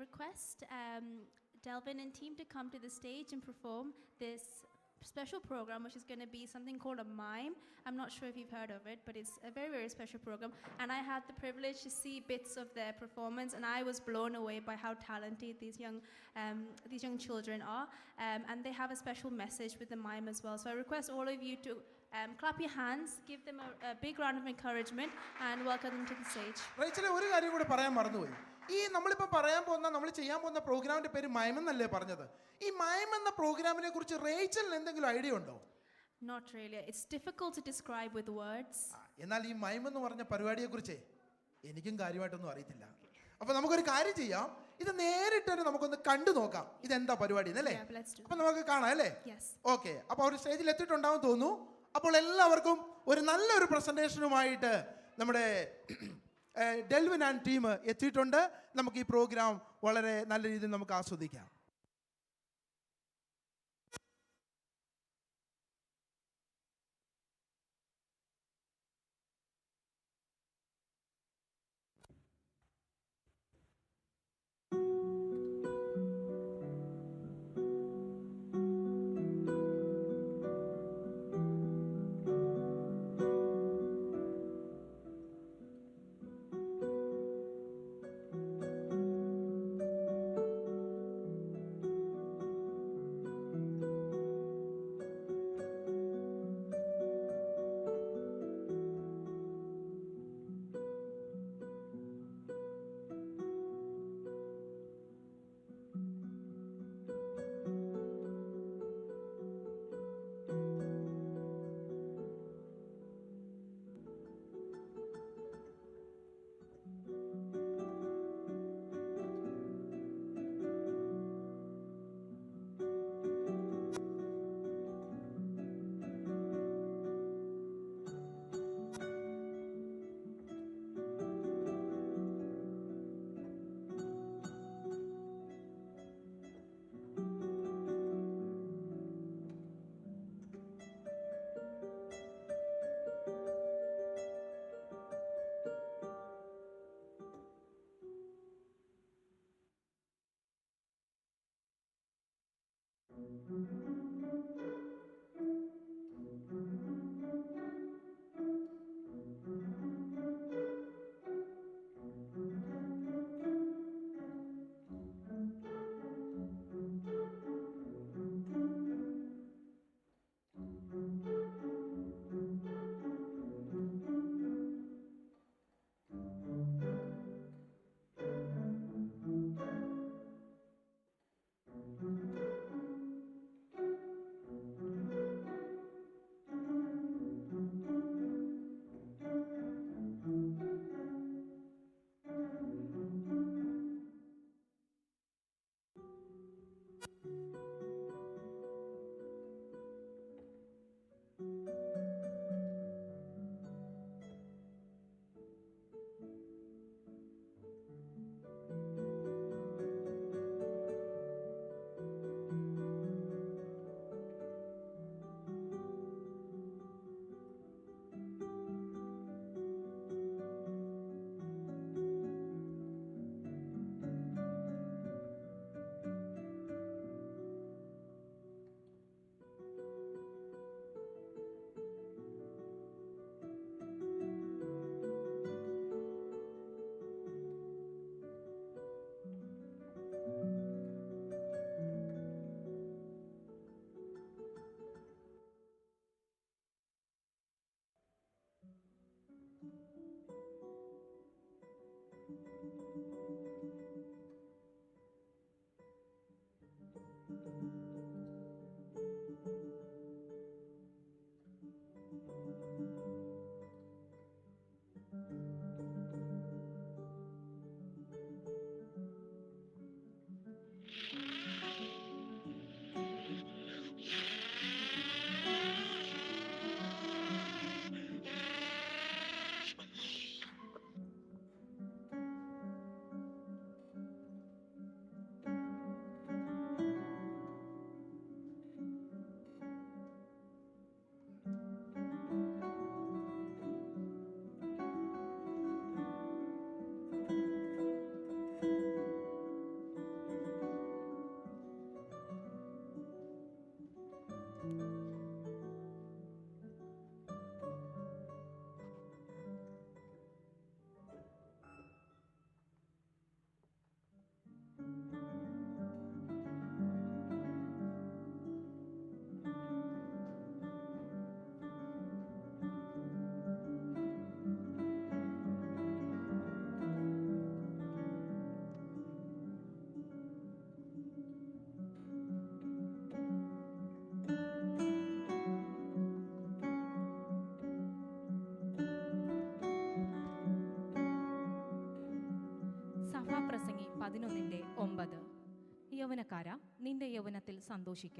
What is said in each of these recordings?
request Delvin and team to come to the stage and perform this special program, which is going to be something called a mime. I'm not sure if you've heard of it, but it's a very, very special program. And I had the privilege to see bits of their performance, and I was blown away by how talented these young children are. And they have a special message with the mime as well. So I request all of you to clap your hands, give them a big round of encouragement, and welcome them to the stage. റേച്ചലെ ഒരു കാര്യം കൂടെ പറയാൻ മറന്നുപോയി. ഈ നമ്മളിപ്പോൾ നമ്മൾ ചെയ്യാൻ പോകുന്ന പ്രോഗ്രാമിന്റെ പേര് മൈം എന്നല്ലേ പറഞ്ഞത്? ഈ മൈം എന്ന പ്രോഗ്രാമിനെ കുറിച്ച് റേച്ചലിന് എന്തെങ്കിലും ഐഡിയ ഉണ്ടോ? Not really. It's difficult to describe with words. എന്നാൽ ഈ മൈം എന്ന് പറഞ്ഞ പരിപാടിയെ കുറിച്ച് എനിക്കും കാര്യമായിട്ടൊന്നും അറിയത്തില്ല. അപ്പൊ നമുക്കൊരു കാര്യം ചെയ്യാം, ഇത് നേരിട്ട് നമുക്കൊന്ന് കണ്ടു നോക്കാം ഇതെന്താ പരിപാടി എന്നല്ലേ? അപ്പൊ നമുക്ക് കാണാം അല്ലേ? ഓക്കെ, അപ്പൊ അവർ സ്റ്റേജിൽ എത്തിയിട്ടുണ്ടാവും തോന്നുന്നു. അപ്പോൾ എല്ലാവർക്കും ഒരു നല്ലൊരു പ്രസന്റേഷനുമായിട്ട് നമ്മുടെ ഡെൽവിൻ ആൻഡ് ടീം എത്തിയിട്ടുണ്ട്. നമുക്ക് ഈ പ്രോഗ്രാം വളരെ നല്ല രീതിയിൽ നമുക്ക് ആസ്വദിക്കാം. 9. യൗവനക്കാര, നിന്റെ യൗവനത്തിൽ സന്തോഷിക്ക.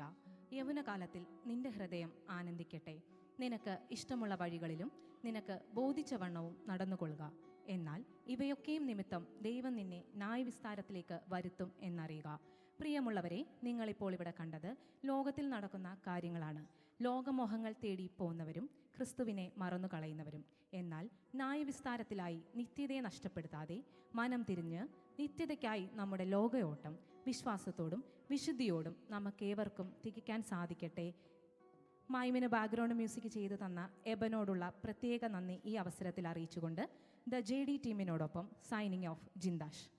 യൗവനകാലത്തിൽ നിന്റെ ഹൃദയം ആനന്ദിക്കട്ടെ. നിനക്ക് ഇഷ്ടമുള്ള വഴികളിലും നിനക്ക് ബോധിച്ച വണ്ണവും നടന്നുകൊള്ളുക. എന്നാൽ ഇവയൊക്കെയും നിമിത്തം ദൈവം നിന്നെ ന്യായവിസ്താരത്തിലേക്ക് വരുത്തും എന്നറിയുക. പ്രിയമുള്ളവരെ, നിങ്ങളിപ്പോൾ ഇവിടെ കണ്ടത് ലോകത്തിൽ നടക്കുന്ന കാര്യങ്ങളാണ്. ലോകമോഹങ്ങൾ തേടി പോകുന്നവരും ക്രിസ്തുവിനെ മറന്നുകളയുന്നവരും. എന്നാൽ ന്യായവിസ്താരത്തിലായി നിത്യതയെ നഷ്ടപ്പെടുത്താതെ മനം തിരിഞ്ഞ് നിത്യതയ്ക്കായി നമ്മുടെ ലോകയോട്ടം വിശ്വാസത്തോടും വിശുദ്ധിയോടും നമുക്കേവർക്കും തികയ്ക്കാൻ സാധിക്കട്ടെ. മൈമിന് ബാക്ക്ഗ്രൗണ്ട് മ്യൂസിക് ചെയ്തു തന്ന എബനോടുള്ള പ്രത്യേക നന്ദി ഈ അവസരത്തിൽ അറിയിച്ചുകൊണ്ട് ദ JD ടീമിനോടൊപ്പം സൈനിങ് ഓഫ് ജിന്ദാഷ്.